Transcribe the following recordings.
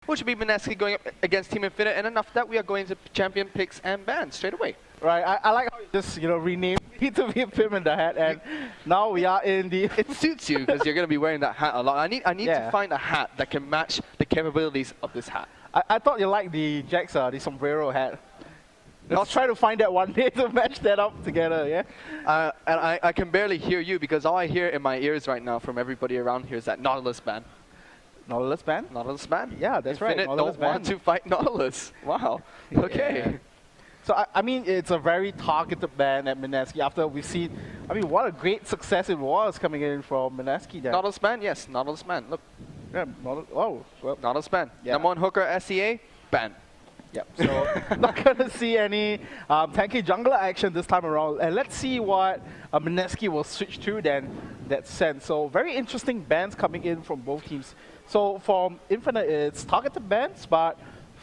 which will be Mineski going up against Team Infinite. And enough that we are going to champion picks and bans straight away. Right, I like how you just renamed me to be Pim in the hat, and now we are in the. It suits you because you're going to be wearing that hat a lot. I need to find a hat that can match the capabilities of this hat. I thought you liked the Jack's the sombrero hat. Let's try to find that one day to match that up together, yeah? And I can barely hear you because all I hear in my ears right now from everybody around here is that Nautilus ban. Nautilus ban? Nautilus ban? Yeah, that's right. Infinite don't want to fight Nautilus. Wow. Okay. Yeah. So, I mean, it's a very targeted ban at Mineski after we've seen, I mean, what a great success it was coming in from Mineski there. Nautilus ban? Yes, Nautilus ban. Look. Yeah, well. Nautilus ban. Yeah. Number 1 hooker, SEA, ban. Yep, so not going to see any tanky jungler action this time around. And let's see what Mineski will switch to then, that sense. So very interesting bans coming in from both teams. So for Infinite, it's targeted bans, but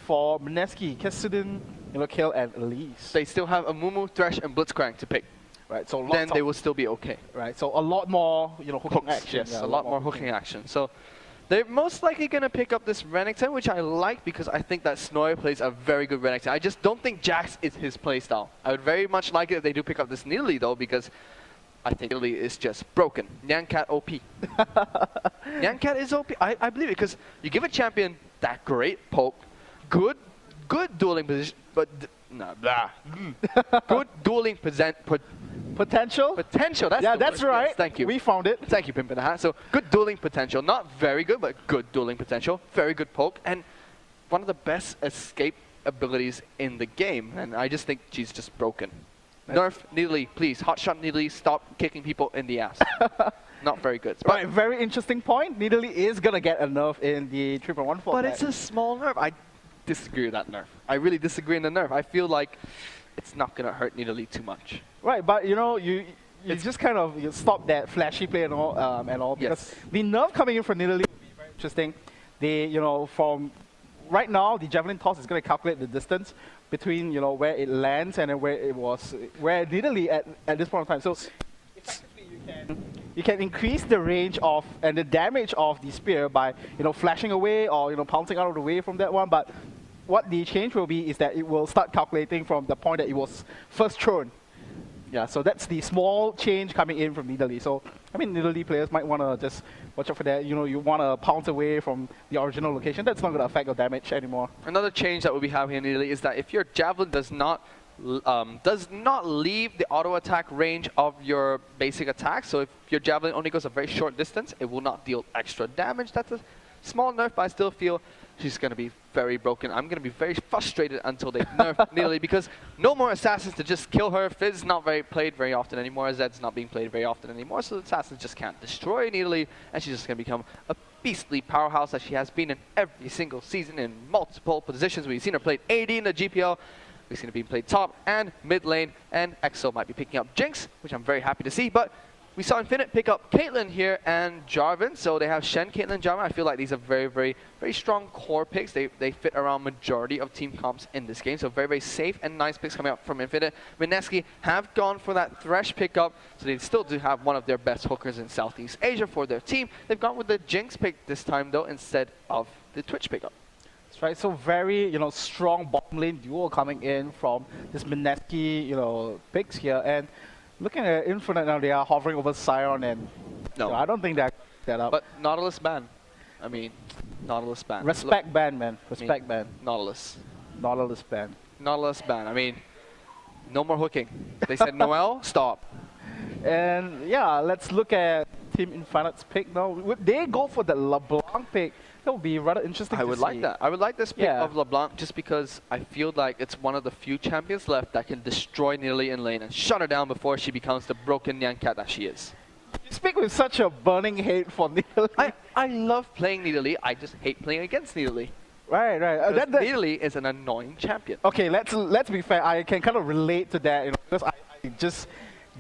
for Mineski, Kassadin, Kale, and Elise. They still have a Mumu, Thresh, and Blitzcrank to pick. Right, so then they will still be okay. Right, so a lot more, hooking action. Yes, a lot more hooking action. So they're most likely going to pick up this Renekton, which I like because I think that Snowy plays a very good Renekton. I just don't think Jax is his playstyle. I would very much like it if they do pick up this Nidalee though, because I think Nidalee is just broken. Nyancat OP. Nyancat is OP. I believe it because you give a champion that great poke, good dueling position, but good dueling potential. Potential. That's that's right. Yes, thank you. We found it. Thank you, Pimp in the Hat. So good dueling potential. Not very good, but good dueling potential. Very good poke. And one of the best escape abilities in the game. And I just think she's just broken. Nerf Nidalee, please. Hotshot Nidalee, stop kicking people in the ass. Not very good. Right, very interesting point. Nidalee is going to get a nerf in the 3.1 format. But it's a small nerf. I disagree with that nerf. I really disagree in the nerf. I feel like it's not going to hurt Nidalee too much. Right, but you just kind of stop that flashy play and all because the nerf coming in from Nidalee will be very interesting. They, from right now, the javelin toss is going to calculate the distance between where it lands and where Nidalee at this point in time. So effectively you can increase the range of and the damage of the spear by flashing away or pouncing out of the way from that one. But what the change will be is that it will start calculating from the point that it was first thrown. Yeah, so that's the small change coming in from Nidalee. So, I mean, Nidalee players might want to just watch out for that. You want to pounce away from the original location. That's not going to affect your damage anymore. Another change that we'll be having in Nidalee is that if your javelin does not leave the auto attack range of your basic attack, so if your javelin only goes a very short distance, it will not deal extra damage. That's a small nerf, but I still feel she's going to be very broken. I'm going to be very frustrated until they nerf Nidalee because no more assassins to just kill her. Fizz is not played very often anymore. Zed's not being played very often anymore, so the assassins just can't destroy Nidalee, and she's just going to become a beastly powerhouse that she has been in every single season in multiple positions. We've seen her played AD in the GPL. We've seen her being played top and mid lane, and EXO might be picking up Jinx, which I'm very happy to see, but we saw Infinite pick up Caitlyn here and Jarvan, so they have Shen, Caitlyn, Jarvan. I feel like these are very, very, very strong core picks. They fit around majority of team comps in this game, so very, very safe and nice picks coming up from Infinite. Mineski have gone for that Thresh pickup, so they still do have one of their best hookers in Southeast Asia for their team. They've gone with the Jinx pick this time, though, instead of the Twitch pickup. That's right, so very, strong bottom lane duo coming in from this Mineski, picks here. And looking at Infinite now, they are hovering over Sion, and I don't think that up. But Nautilus ban. I mean, Nautilus ban. Respect ban, man. Respect ban. Nautilus. Nautilus ban. Nautilus ban. I mean, no more hooking. They said Noel, stop. And yeah, let's look at Team Infinite's pick now. Would they go for the LeBlanc pick? That would be rather interesting I would like that. I would like this pick of LeBlanc just because I feel like it's one of the few champions left that can destroy Nidalee in lane and shut her down before she becomes the broken Nyancat that she is. You speak with such a burning hate for Nidalee. I love playing Nidalee. I just hate playing against Nidalee. Right. Nidalee is an annoying champion. Okay, let's be fair. I can kind of relate to that, because I just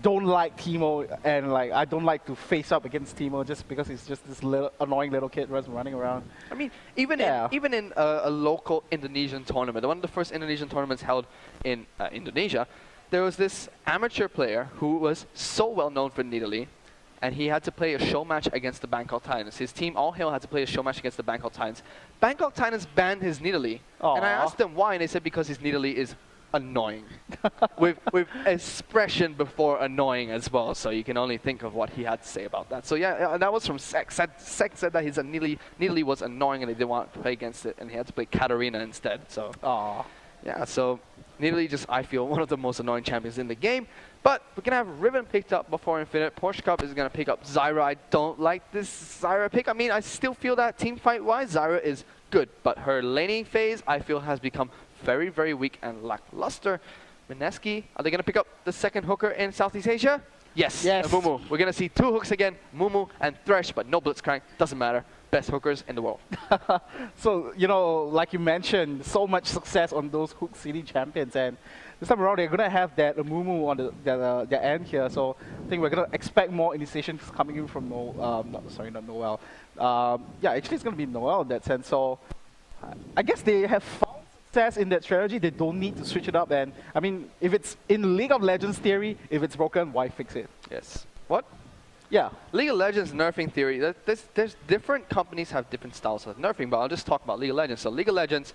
don't like Teemo, and I don't like to face up against Teemo just because he's just this annoying little kid running around. I mean, even in a local Indonesian tournament, one of the first Indonesian tournaments held in Indonesia, there was this amateur player who was so well known for Nidalee, and he had to play a show match against the Bangkok Titans. His team, All Hail, had to play a show match against the Bangkok Titans. Bangkok Titans banned his Nidalee, and I asked them why, and they said because his Nidalee is annoying, with expression before annoying as well. So you can only think of what he had to say about that. So yeah, and that was from Sek. Sek said that his Nidalee was annoying, and he didn't want to play against it, and he had to play Katarina instead. So yeah, so Nidalee just, I feel, one of the most annoying champions in the game. But we're going to have Riven picked up before Infinite. Porsche Cup is going to pick up Zyra. I don't like this Zyra pick. I mean, I still feel that team fight-wise, Zyra is good. But her laning phase, I feel, has become very, very weak and lackluster. Mineski, are they going to pick up the second hooker in Southeast Asia? Yes. Mumu. We're going to see 2 hooks again, Mumu and Thresh, but no Blitzcrank. Doesn't matter. Best hookers in the world. So, you know, like you mentioned, so much success on those Hook City champions, and this time around they're going to have that Mumu on their end here, so I think we're going to expect more initiations coming in from not Noel. Yeah, actually it's going to be Noel in that sense, so I guess they have found success in that strategy. They don't need to switch it up, and I mean, if it's in League of Legends theory, if it's broken, why fix it? Yes. What? Yeah. League of Legends nerfing theory, there's different companies have different styles of nerfing, but I'll just talk about League of Legends. So League of Legends,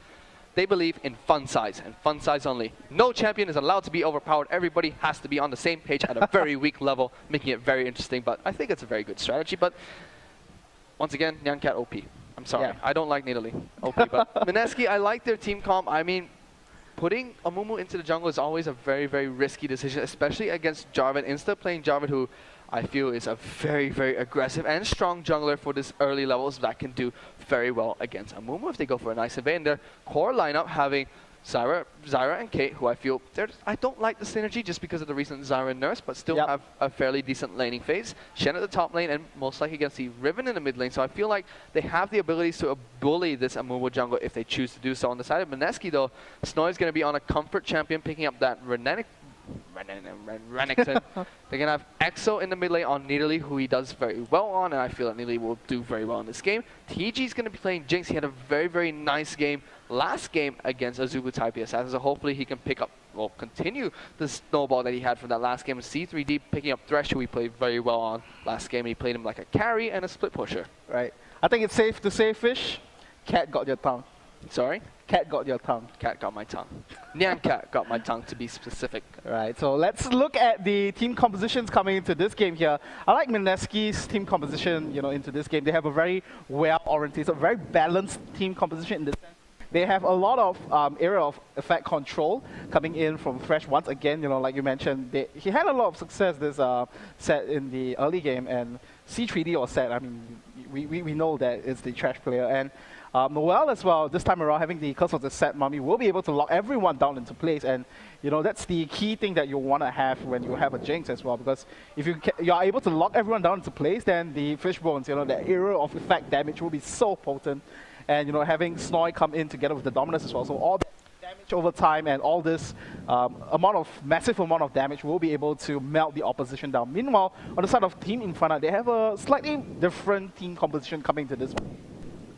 they believe in fun size, and fun size only. No champion is allowed to be overpowered. Everybody has to be on the same page at a very weak level, making it very interesting. But I think it's a very good strategy. But once again, Nyancat OP. I'm sorry. I don't like Nidalee OP. But Mineski, I like their team comp. I mean, putting Amumu into the jungle is always a very, very risky decision, especially against Jarvan. Instead of playing Jarvan, who I feel is a very, very aggressive and strong jungler for this early levels that can do very well against Amumu if they go for a nice evade. And their core lineup having Zyra and Kate, who I feel, I don't like the synergy just because of the recent Zyra nurse, but still have a fairly decent laning phase. Shen at the top lane, and most likely against the Riven in the mid lane. So I feel like they have the abilities to bully this Amumu jungle if they choose to do so. On the side of Mineski, though, Snow is going to be on a comfort champion, picking up that Renekton. They're going to have EXO in the mid lane on Nidalee, who he does very well on, and I feel that Nidalee will do very well in this game. TG is going to be playing Jinx. He had a very, very nice game last game against Azubu Type Assassin, so hopefully he can pick up, well, continue the snowball that he had from that last game. C3D picking up Thresh, who he played very well on last game. He played him like a carry and a split pusher. Right. I think it's safe to say, Fish, Cat got your tongue. Sorry? Cat got your tongue. Cat got my tongue. Nyan Cat got my tongue, to be specific. Right, so let's look at the team compositions coming into this game here. I like Mineski's team composition, you know, into this game. They have a very well-oriented, very balanced team composition in this sense. They have a lot of area of effect control coming in from Thresh. Once again, you know, like you mentioned, he had a lot of success this set in the early game, and C3D was set. I mean, we know that it's the trash player, and Noel as well, this time around, having the Curse of the Set Mummy, will be able to lock everyone down into place, and you know, that's the key thing that you want to have when you have a Jinx as well, because if you are able to lock everyone down into place, then the Fish Bones, you know, the area of effect damage will be so potent, and you know, having Snoy come in together with the Dominus as well, so all that damage over time and all this massive amount of damage will be able to melt the opposition down. Meanwhile, on the side of Team Inferno, they have a slightly different team composition coming to this one.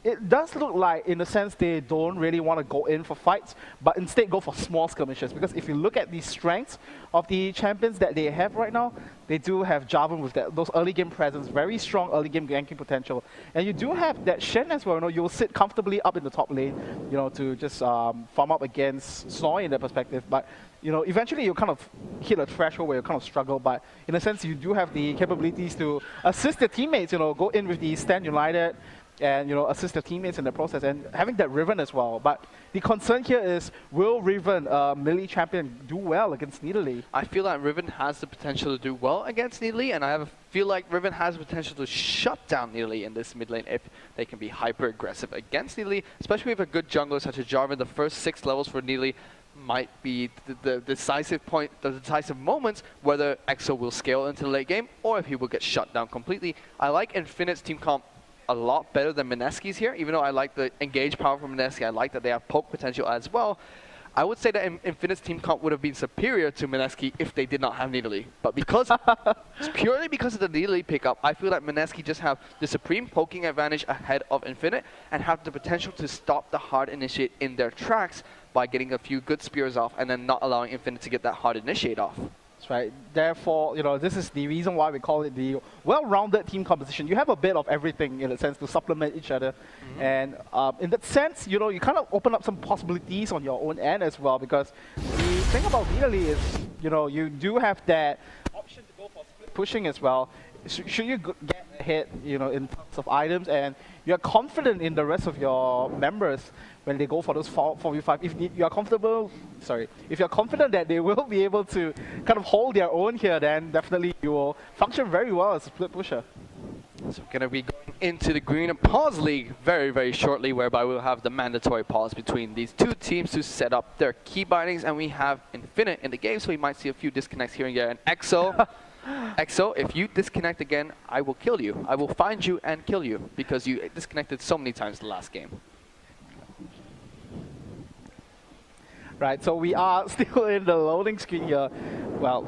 It does look like, in a sense, they don't really want to go in for fights, but instead go for small skirmishes. Because if you look at the strengths of the champions that they have right now, they do have Jarvan with those early game presence, very strong early game ganking potential. And you do have that Shen as well. You know, you'll sit comfortably up in the top lane, you know, to just farm up against Snoy in that perspective. But you know, eventually you kind of hit a threshold where you kind of struggle, but in a sense, you do have the capabilities to assist the teammates. You know, go in with the Stand United, and you know, assist the teammates in the process, and having that Riven as well. But the concern here is, will Riven, melee champion, do well against Nidalee? I feel that Riven has the potential to do well against Nidalee, and I feel like Riven has the potential to shut down Nidalee in this mid lane if they can be hyper aggressive against Nidalee, especially with a good jungler such as Jarvan. The first 6 levels for Nidalee might be the decisive point, the decisive moments whether EXO will scale into the late game or if he will get shut down completely. I like Infinite's team comp a lot better than Mineski's here, even though I like the engage power from Mineski. I like that they have poke potential as well. I would say that Infinite's team comp would have been superior to Mineski if they did not have Nidalee. But because, purely because of the Nidalee pickup, I feel that Mineski just have the supreme poking advantage ahead of Infinite and have the potential to stop the hard initiate in their tracks by getting a few good spears off and then not allowing Infinite to get that hard initiate off. That's right. Therefore, this is the reason why we call it the well-rounded team composition. You have a bit of everything in a sense to supplement each other. And in that sense, you kind of open up some possibilities on your own end as well, because the thing about Italy is, you do have that option to go for split pushing as well. Should you get ahead, in terms of items, and you're confident in the rest of your members when they go for those 4v5, if you're comfortable, if you're confident that they will be able to kind of hold their own here, then definitely you will function very well as a split pusher. So we're going to be going into the Green Pause League very, very shortly, whereby we'll have the mandatory pause between these two teams to set up their key bindings, and we have Infinite in the game, so we might see a few disconnects here and there. And EXO, if you disconnect again, I will kill you. I will find you and kill you, because you disconnected so many times the last game. Right, so we are still in the loading screen here. Well,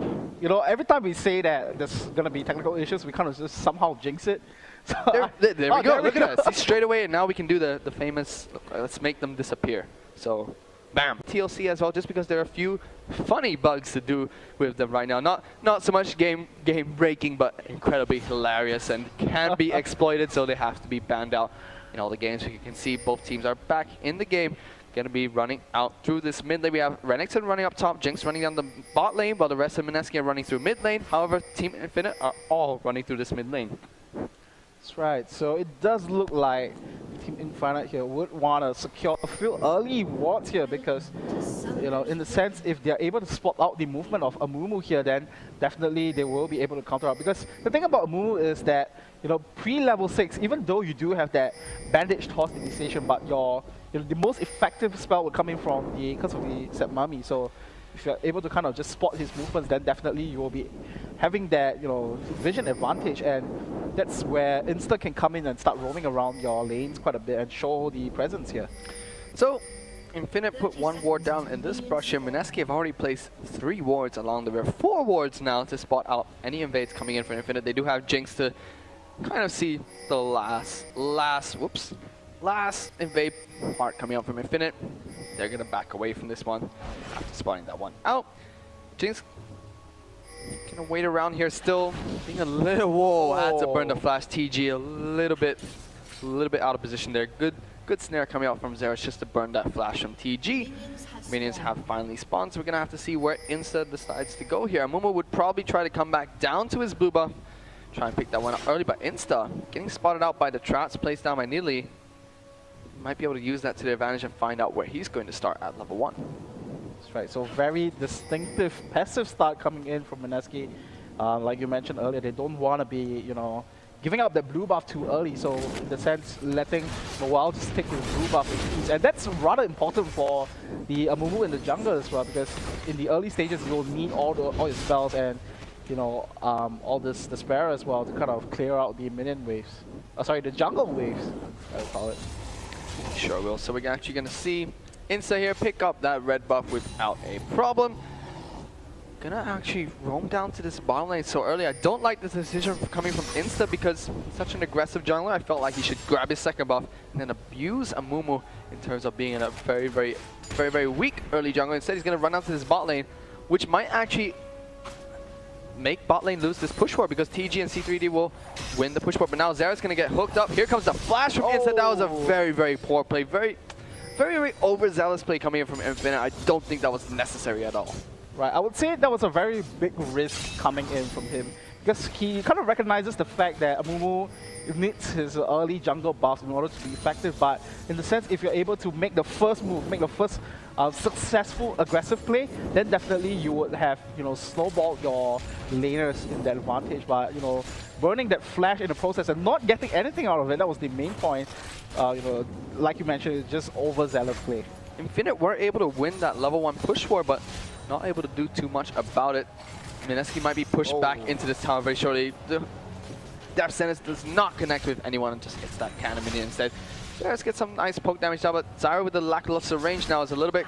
every time we say that there's going to be technical issues, we kind of just somehow jinx it. So there we go, look at that. See, straight away, and now we can do the famous, let's make them disappear. So, bam. TLC as well, just because there are a few funny bugs to do with them right now. Not so much game breaking, but incredibly hilarious and can be exploited, so they have to be banned out in all the games. So you can see both teams are back in the game. Going to be running out through this mid lane. We have Renekton running up top, Jinx running down the bot lane, while the rest of Mineski are running through mid lane. However, Team Infinite are all running through this mid lane. That's right. So it does look like Team Infinite here would want to secure a few early wards here, because, in the sense, if they're able to spot out the movement of Amumu here, then definitely they will be able to counter out. Because the thing about Amumu is that, pre-level 6, even though you do have that bandage toss initiation, but the most effective spell will come in from because of the Set Mummy. So if you're able to kind of just spot his movements, then definitely you will be having that vision advantage, and that's where Insta can come in and start roaming around your lanes quite a bit and show the presence here. So Infinite put one ward down in this brush here. Mineski have already placed 3 wards along the rear, 4 wards now to spot out any invades coming in for Infinite. They do have Jinx to kind of see the last invade part coming out from Infinite. They're going to back away from this one after spotting that one out. Jinx going to wait around here still, being a little, whoa, had to burn the flash. TG a little bit out of position there. Good snare coming out from Zeros just to burn that flash from TG. Minions have finally spawned, so we're going to have to see where Insta decides to go here. Amumu would probably try to come back down to his blue buff, try and pick that one up early, but Insta getting spotted out by the traps placed down by Neely. Might be able to use that to their advantage and find out where he's going to start at level 1. That's right, so very distinctive passive start coming in from Mineski. Like you mentioned earlier, they don't want to be, giving up the blue buff too early, so in the sense, letting Noel just take his blue buff. And that's rather important for the Amumu in the jungle as well, because in the early stages, you'll need all your spells and, all the spare as well to kind of clear out the minion waves. The jungle waves, I would call it. Sure will. So we're actually going to see Insta here pick up that red buff without a problem. Gonna actually roam down to this bottom lane so early. I don't like this decision coming from Insta, because he's such an aggressive jungler. I felt like he should grab his second buff and then abuse Amumu in terms of being in a very, very, very, very weak early jungler. Instead, he's going to run down to this bot lane, which might actually make bot lane lose this push war, because TG and C3D will win the push war. But now Zera's going to get hooked up. Here comes the flash from Insta. That was a very, very poor play. Very, very, very overzealous play coming in from Infinite. I don't think that was necessary at all. Right, I would say that was a very big risk coming in from him, because he kind of recognizes the fact that Amumu needs his early jungle buffs in order to be effective. But in the sense, if you're able to make the first move, make the first successful aggressive play, then definitely you would have snowballed your laners in that advantage. But burning that flash in the process and not getting anything out of it, that was the main point. Like you mentioned, it's just overzealous play. Infinite were able to win that level 1 push war, but not able to do too much about it. Mineski might be pushed back into this tower very shortly. The Death Sentence does not connect with anyone and just hits that cannon minion instead. So let's get some nice poke damage down, but Zyra with the lackluster range now is a little bit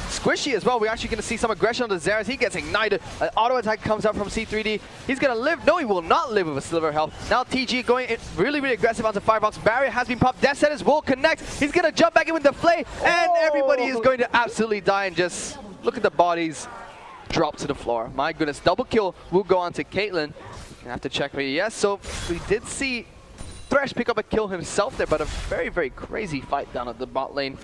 squishy as well. We're actually going to see some aggression on the Zeras. He gets ignited. An auto attack comes out from C3D. He's going to live. No, he will not live with a silver health. Now TG going in really, really aggressive onto Firebox. Barrier has been popped. Death Sentence will connect. He's going to jump back in with the flay, and everybody is going to absolutely die. And just look at the bodies. drop to the floor. My goodness, double kill will go on to Caitlyn. Gonna have to check for yes. So we did see Thresh pick up a kill himself there, but a very, very crazy fight down at the bot lane.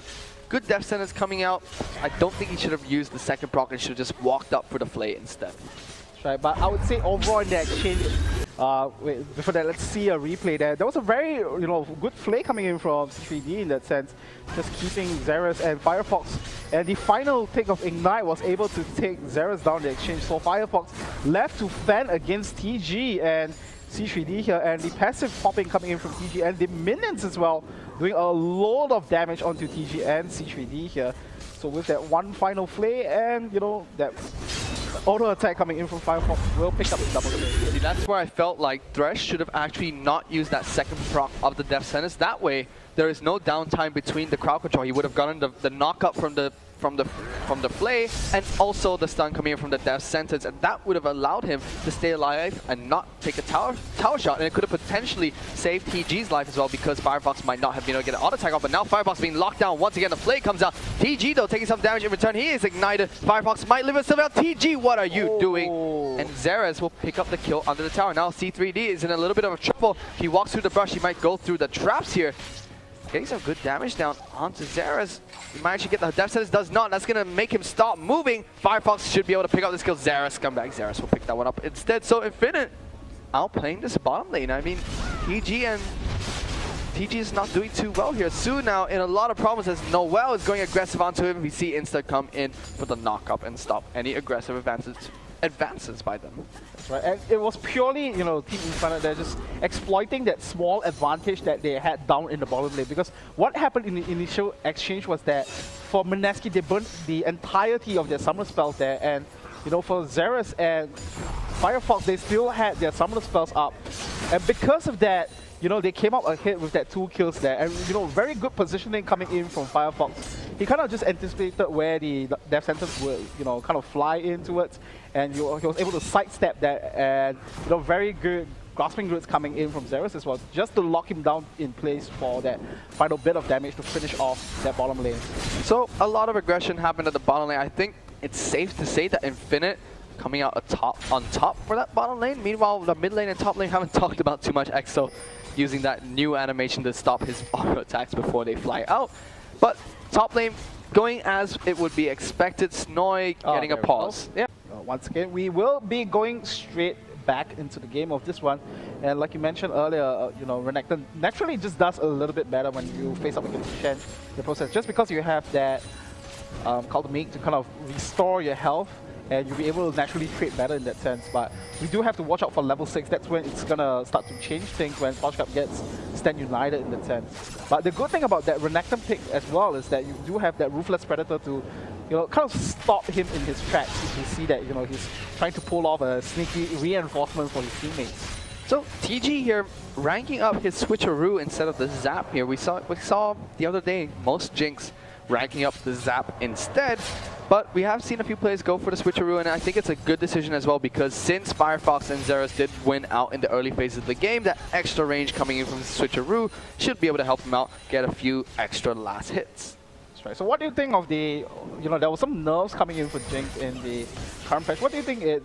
Good death sentence coming out. I don't think he should have used the second proc and should have just walked up for the flay instead. That's right, but I would say overall in the exchange, wait, before that, let's see a replay there. There was a very, good play coming in from 3D in that sense, just keeping Xerath and Firefox. And the final pick of Ignite was able to take Xerath down the exchange. So Firefox left to fend against TG and C3D here, and the passive popping coming in from TG and the minions as well, doing a load of damage onto TG and C3D here. So with that one final play and, that auto attack coming in from Firefox will pick up the double kill. See, that's where I felt like Thresh should have actually not used that second proc of the death sentence. That way, there is no downtime between the crowd control. He would have gotten the knock-up from the flay, and also the stun coming in from the death sentence, and that would have allowed him to stay alive and not take a tower shot, and it could have potentially saved TG's life as well, because Firefox might not have been able to get an auto attack off, but now Firefox being locked down once again. The flay comes out. TG though taking some damage in return. He is ignited. Firefox might live himself out. TG, what are you doing? And Xerath will pick up the kill under the tower. Now C3D is in a little bit of a trouble. If he walks through the brush, he might go through the traps here. Getting some good damage down onto Xerath. He might actually get the death sentence, does not. That's going to make him stop moving. Firefox should be able to pick up this kill. Xerath, come back. Xerath will pick that one up instead. So Infinite outplaying this bottom lane. I mean, TG is not doing too well here. Su now in a lot of problems as Noelle is going aggressive onto him. We see Insta come in for the knock-up and stop any aggressive advances by them. That's right, and it was purely, Team Infinite, they're just exploiting that small advantage that they had down in the bottom lane. Because what happened in the initial exchange was that for Mineski, they burnt the entirety of their summoner spells there, and for Xerath and Firefox, they still had their summoner spells up, and because of that, they came up ahead with that 2 kills there, and very good positioning coming in from Firefox. He kind of just anticipated where the death sentence would, kind of fly in towards, and he was able to sidestep that, and very good grasping roots coming in from Xerath as well, just to lock him down in place for that final bit of damage to finish off that bottom lane. So a lot of aggression happened at the bottom lane. I think it's safe to say that Infinite coming out on top for that bottom lane. Meanwhile, the mid lane and top lane haven't talked about too much. EXO using that new animation to stop his auto attacks before they fly out. But top lane going as it would be expected. Snoy getting a pause. Yeah. Once again, we will be going straight back into the game of this one. And like you mentioned earlier, Renekton naturally just does a little bit better when you face up against Shen in the process. Just because you have that called the Meek to kind of restore your health, and you'll be able to naturally trade better in that sense. But we do have to watch out for level 6. That's when it's going to start to change things, when Poshcap gets Stand United in that sense. But the good thing about that Renekton pick as well is that you do have that Ruthless Predator to kind of stop him in his tracks if you see that he's trying to pull off a sneaky reinforcement for his teammates. So TG here ranking up his switcheroo instead of the zap here. We saw the other day most Jinx ranking up the zap instead. But we have seen a few players go for the switcheroo, and I think it's a good decision as well, because since Firefox and Xerath did win out in the early phases of the game, that extra range coming in from the switcheroo should be able to help him out get a few extra last hits. That's right. So what do you think of the, there was some nerfs coming in for Jinx in the current patch. What do you think it,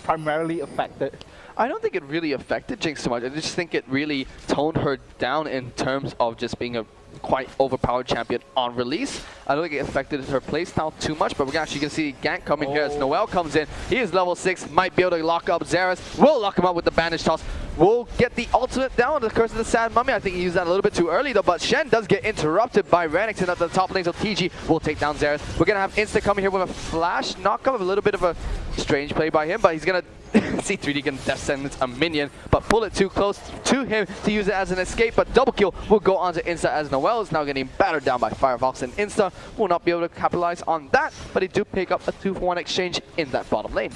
primarily affected? I don't think it really affected Jinx too much. I just think it really toned her down in terms of just being a quite overpowered champion on release. I don't think it affected her playstyle too much, but we're actually going to see Gank come in here as Noelle comes in. He is level 6, might be able to lock up Xerath. Will lock him up with the bandage toss. Will get the ultimate down, the Curse of the Sad Mummy. I think he used that a little bit too early though, but Shen does get interrupted by Renekton at the top lane, so TG will take down Xerath. We're going to have Insta coming here with a flash knockup, a little bit of a strange play by him, but he's going to C3D can death sentence a minion, but pull it too close to him to use it as an escape, but double kill will go on to Insta as Noelle is now getting battered down by Firefox, and Insta will not be able to capitalize on that, but he do pick up a 2-for-1 exchange in that bottom lane.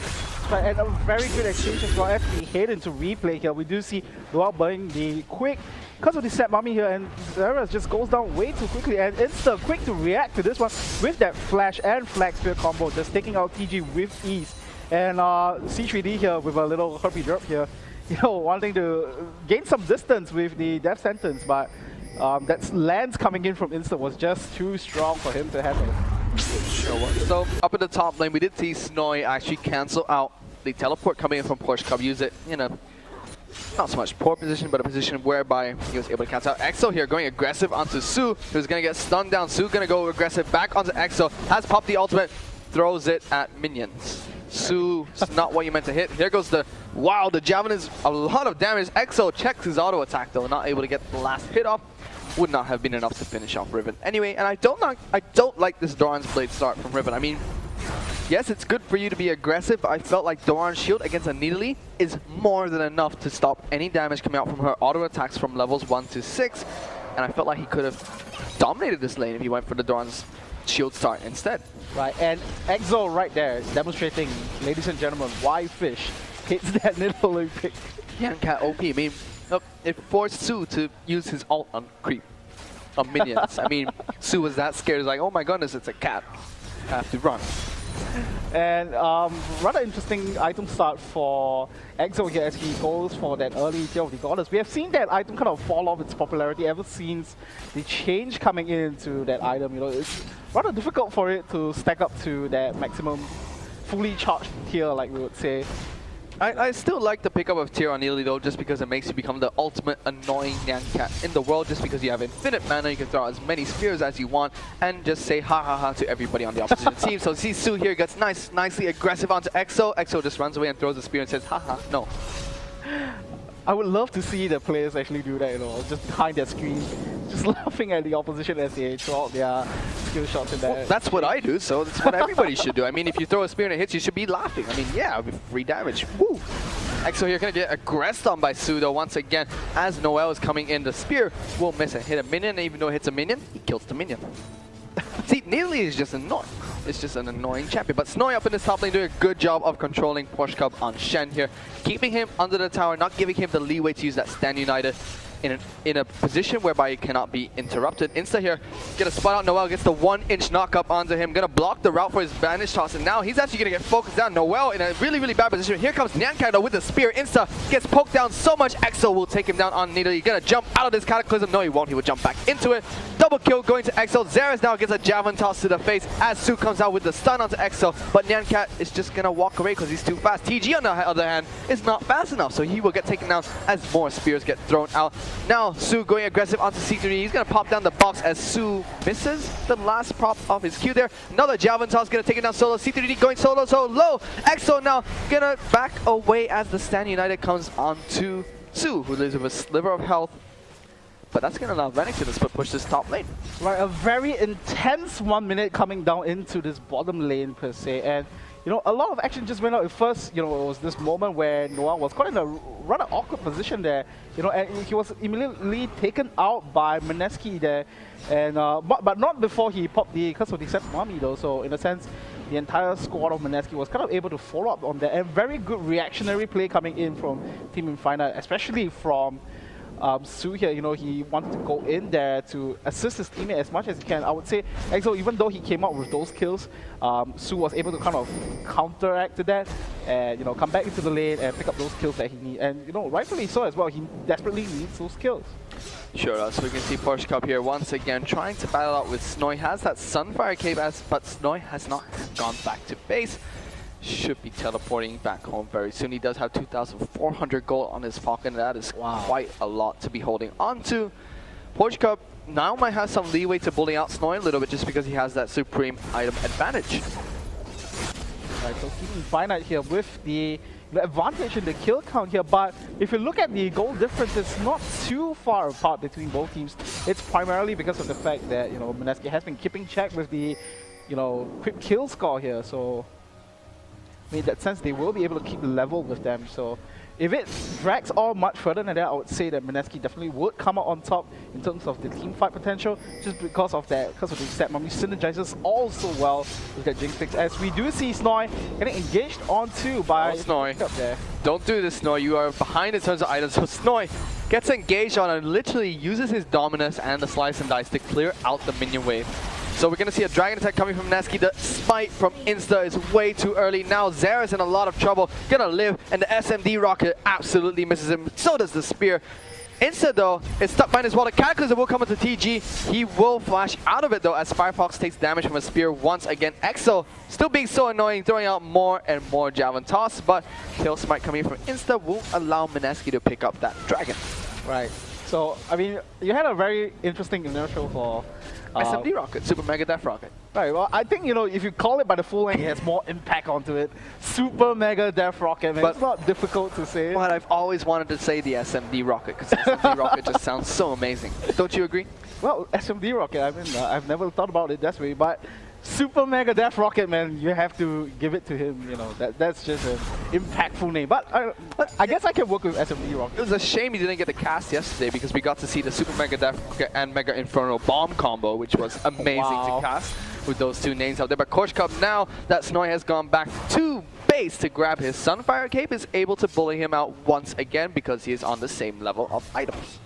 Right, and a very good exchange as well. As we head into replay here, we do see Noelle burning the quick because of the Sad Mummy here, and Xerath just goes down way too quickly, and Insta quick to react to this one with that flash and flag spear combo, just taking out TG with ease. And C3D here with a little herpy drop here, wanting to gain some distance with the death sentence, but that Lance coming in from Insta was just too strong for him to handle. So up in the top lane, we did see Snoy actually cancel out the teleport coming in from Porsche Cup, use it in a not so much poor position, but a position whereby he was able to cancel out. EXO here going aggressive onto Su, who's going to get stunned down. Su going to go aggressive back onto EXO, has popped the ultimate, throws it at minions. Su, it's not what you meant to hit. Here goes the, wow, the Javelin is a lot of damage. EXO checks his auto attack though, not able to get the last hit off. Would not have been enough to finish off Riven. Anyway, and I don't like this Doran's Blade start from Riven. I mean, yes, it's good for you to be aggressive, but I felt like Doran's shield against a Nidalee is more than enough to stop any damage coming out from her auto attacks from levels 1 to 6. And I felt like he could have dominated this lane if he went for the Doran's shield start instead. Right, and EXO right there demonstrating, ladies and gentlemen, why Fish hits that Nidalee pick. Nyancat OP, I mean, look, it forced Su to use his ult on creep, on minions. I mean, Su was that scared, he's like, oh my goodness, it's a cat. I have to run. And rather interesting item start for EXO here as he goes for that early Tear of the Goddess. We have seen that item kind of fall off its popularity ever since the change coming into that item. You know, it's rather difficult for it to stack up to that maximum fully charged tier, like we would say. I still like the pickup of Tier on Nidalee though, just because it makes you become the ultimate annoying Nyancat in the world, just because you have infinite mana, you can throw out as many spears as you want, and just say ha ha ha to everybody on the opposition team. So see Su here gets nicely aggressive onto EXO. EXO just runs away and throws a spear and says ha ha, no. I would love to see the players actually do that, you know, just behind their screen, just laughing at the opposition as they throw out their skill shots in there. Well, that's what I do, so that's what everybody should do. I mean, if you throw a spear and it hits, you should be laughing. I mean, yeah, free damage. Woo! EXO here gonna get aggressed on by Su though once again. As Noel is coming in, the spear will miss and hit a minion, and even though it hits a minion, he kills the minion. See, Nidalee is just annoying. It's just an annoying champion. But Snoy up in this top lane doing a good job of controlling Porsche Cup on Shen here. Keeping him under the tower, not giving him the leeway to use that Stand United in a position whereby he cannot be interrupted. Insta here, get a spot out. Noel gets the 1-inch knock up onto him. Gonna block the route for his bandage toss. And now he's actually gonna get focused down. Noel in a really bad position. Here comes Nyancat though with the spear. Insta gets poked down so much. EXO will take him down on Nidalee. Gonna jump out of this Cataclysm. No, he won't. He will jump back into it. Double kill going to EXO. Xerath now gets a Javelin toss to the face as Su comes out with the stun onto EXO. But Nyancat is just gonna walk away because he's too fast. TG on the other hand is not fast enough, so he will get taken down as more spears get thrown out. Now Su going aggressive onto C3. He's gonna pop down the box as Su misses the last prop of his Q there. Another Javelin toss gonna take it down solo. C3D going solo so low. EXO now gonna back away as the Stand United comes onto Su, who lives with a sliver of health. But that's going to allow Renekton to split push this top lane. Right, a very intense 1 minute coming down into this bottom lane per se. And, you know, a lot of action just went out. At first, you know, it was this moment where Noah was caught in a rather awkward position there. You know, and he was immediately taken out by Mineski there. And, but not before he popped the Curse of the Set Mummy though. So, in a sense, the entire squad of Mineski was kind of able to follow up on that. And very good reactionary play coming in from Team Infinite, especially from Su here. You know, he wanted to go in there to assist his teammate as much as he can. I would say, EXO, even though he came out with those kills, Su was able to kind of counteract to that and, you know, come back into the lane and pick up those kills that he needs. And, you know, rightfully so as well. He desperately needs those kills. Sure, so we can see Porsche Cup here once again trying to battle out with Snoy. Has that Sunfire Cape, but Snoy has not gone back to base. Should be teleporting back home very soon. He does have 2,400 gold on his Falcon. That is quite a lot to be holding on to. Porsche Cup now might have some leeway to bully out Snoy a little bit just because he has that supreme item advantage. Right, so Team Infinite here with the advantage in the kill count here, but if you look at the goal difference, it's not too far apart between both teams. It's primarily because of the fact that, you know, Mineski has been keeping check with the, you know, quick kill score here. So in that sense, they will be able to keep level with them. So if it drags on much further than that, I would say that Mineski definitely would come out on top in terms of the team fight potential, just because of that, because of the set mummy synergizes also well with that Jinx fix. As we do see Snoy getting engaged onto by Snoy. Up there. Don't do this, Snoy. You are behind in terms of items. So Snoy gets engaged on and literally uses his Dominus and the Slice and Dice to clear out the minion wave. So we're going to see a Dragon Attack coming from Mineski. The Smite from Insta is way too early. Now Xera's in a lot of trouble. Gonna live, and the SMD Rocket absolutely misses him. So does the Spear. Insta though is stuck behind his wall. The Cataclysm will come into TG. He will flash out of it though as Firefox takes damage from a spear once again. Exo still being so annoying, throwing out more and more Javelin Toss, but Kill Smite coming in from Insta will allow Mineski to pick up that Dragon. Right. So, I mean, you had a very interesting inertial for SMD Rocket, Super Mega Death Rocket. Right, well, I think, you know, if you call it by the full name, it has more impact onto it. Super Mega Death Rocket, man. But it's not difficult to say. But I've always wanted to say the SMD Rocket, because SMD Rocket just sounds so amazing. Don't you agree? Well, SMD Rocket, I mean, I've never thought about it that way, but Super Mega Death Rocket, man, you have to give it to him, you know, that's just an impactful name. But I guess I can work with SMD Rocket. It was a shame he didn't get the cast yesterday because we got to see the Super Mega Death Rocket and Mega Inferno Bomb combo, which was amazing to cast with those two names out there. But Kosh Cup, now that Snoy has gone back to base to grab his Sunfire Cape, is able to bully him out once again because he is on the same level of items.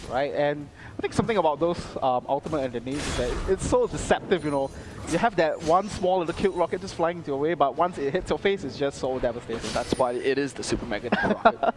Right, and I think something about those ultimate and the names is that it's so deceptive, you know. You have that one small little cute rocket just flying into your way, but once it hits your face, it's just so devastating. That's why it is the Super Mega Death Rocket.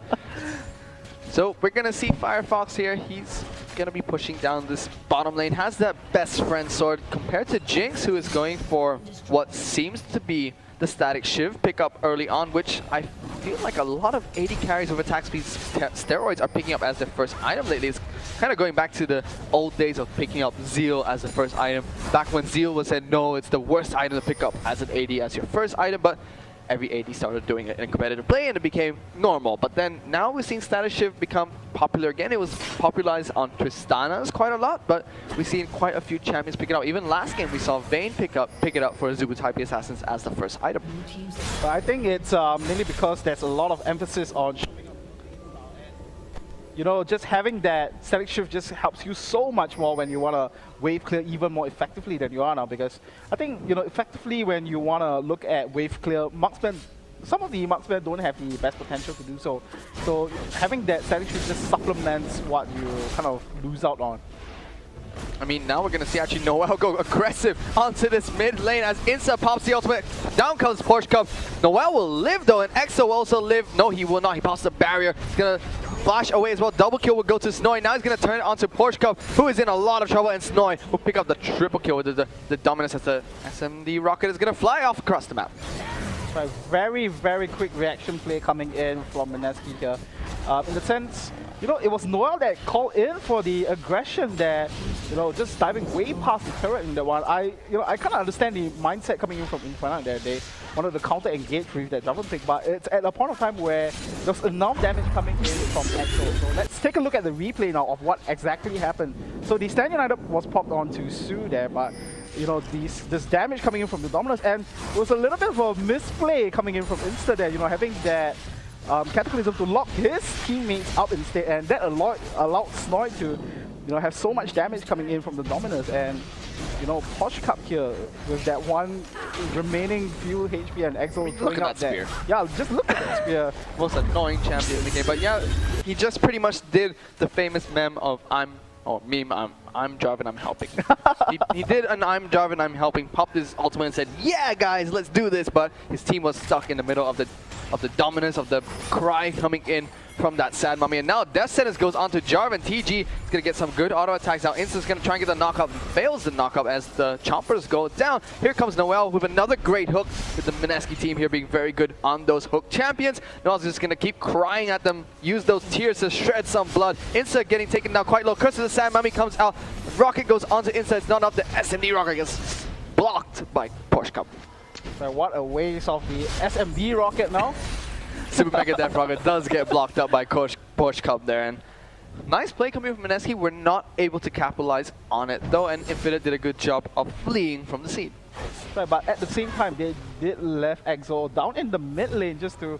So we're going to see Firefox here. He's going to be pushing down this bottom lane. Has that best friend sword compared to Jinx, who is going for what seems to be the static Shiv pickup early on, which I feel like a lot of AD carries with attack speed steroids are picking up as their first item lately. It's kind of going back to the old days of picking up Zeal as the first item. Back when Zeal was said, no, it's the worst item to pick up as an AD as your first item, but every AD started doing it in competitive play and it became normal. But then now we're seeing static Shiv become popular again. It was popularized on Tristana's quite a lot, but we've seen quite a few champions pick it up. Even last game we saw Vayne pick it up for Zubu Type Assassins as the first item. But I think it's mainly because there's a lot of emphasis on showing up. You know, just having that static shift just helps you so much more when you want to wave clear even more effectively than you are now, because I think, you know, effectively when you want to look at wave clear, marksmen, some of the marksmen don't have the best potential to do so. So having that static shift just supplements what you kind of lose out on. I mean, now we're going to see actually Noel go aggressive onto this mid lane as Insta pops the ultimate. Down comes Porsche Cup. Noel will live though, and Exo will also live. No, he will not. He pops the barrier. He's going to flash away as well. Double kill will go to Snoy. Now he's going to turn it onto Porsche Cup, who is in a lot of trouble, and Snoy will pick up the triple kill with the dominance as the SMD Rocket is going to fly off across the map. Right, very, very quick reaction play coming in from Mineski here. In the sense, you know, it was Noel that called in for the aggression there, you know, just diving way past the turret in that one. I kind of understand the mindset coming in from Inferno there. They wanted to counter engage with that double pick, but it's at a point of time where there's enough damage coming in from Exo. So let's take a look at the replay now of what exactly happened. So the Stand United was popped onto Sue there, but you know, this damage coming in from the Dominus, and it was a little bit of a misplay coming in from Insta there, you know, having that Cataclysm to lock his teammates up instead, and that allowed Snoy to, you know, have so much damage coming in from the Dominus. And you know, Posh Cup here with that one remaining few HP and Exo. Look at that spear. Yeah, just look at that spear. Most annoying champion in the game, but yeah, he just pretty much did the famous meme of I'm Jarvan, I'm helping. he did an I'm Jarvan, I'm helping, popped his ultimate and said, yeah guys, let's do this, but his team was stuck in the middle of the dominance, of the cry coming in from that sad mummy. And now Death Sentence goes on to Jarvan. TG is going to get some good auto attacks out. Insta's going to try and get the knockup, fails the knockup as the chompers go down. Here comes Noel with another great hook, with the Mineski team here being very good on those hook champions. Noel's just going to keep crying at them, use those tears to shred some blood. Insta getting taken down quite low. Curse of the Sad Mummy comes out. Rocket goes onto Insta. It's not up. The SMD Rocket gets blocked by Porsche Cup. So what a waste of the SMD Rocket now. Super Mega Death Rocket does get blocked up by Porsche Cup there, and nice play coming from Mineski. We're not able to capitalize on it though, and Infinite did a good job of fleeing from the scene. Right, but at the same time, they did left Exo down in the mid lane just to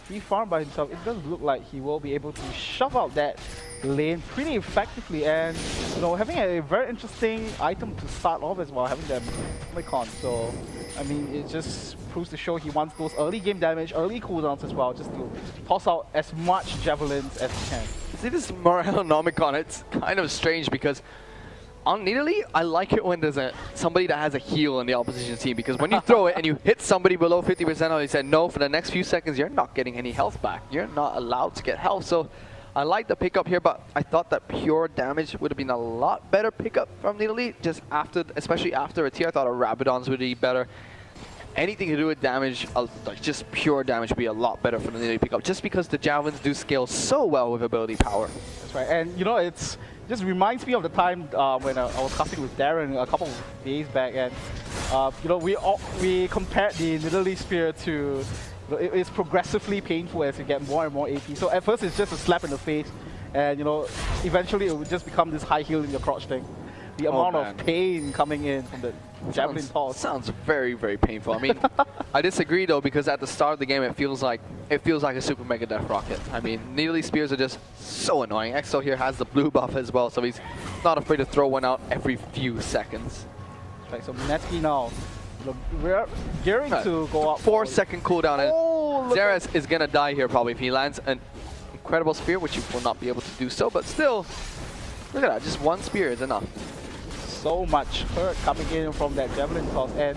be farmed by himself. It does look like he will be able to shove out that lane pretty effectively, and you know, having a very interesting item to start off as well, having the Omicron. So I mean, it just proves to show he wants those early game damage, early cooldowns as well, just to toss out as much javelins as he can. See this Morel Nomicon, it's kind of strange because on Nidalee, I like it when there's somebody that has a heal in the opposition team, because when you throw it and you hit somebody below 50%, they said no, for the next few seconds you're not getting any health back. You're not allowed to get health. So I like the pickup here, but I thought that pure damage would have been a lot better pickup from Nidalee, just after, especially after a tier. I thought a Rabadon's would be better. Anything to do with damage, like just pure damage, would be a lot better for the Nidalee pickup, just because the javelins do scale so well with ability power. That's right, and you know, it's just reminds me of the time when I was casting with Darren a couple of days back, and you know, we compared the Nidalee spear to. It's progressively painful as you get more and more AP. So at first it's just a slap in the face, and you know, eventually it would just become this high heel in your crotch thing. The amount of pain coming in from the javelin toss sounds very, very painful. I mean, I disagree though, because at the start of the game it feels like a super mega death rocket. I mean, Nidalee spears are just so annoying. EXO here has the blue buff as well, so he's not afraid to throw one out every few seconds. Right, so Mineski now. We're gearing to go up. 4-second cooldown, and Xerath is gonna die here probably if he lands an incredible spear, which he will not be able to do so, but still, look at that, just one spear is enough. So much hurt coming in from that javelin toss, and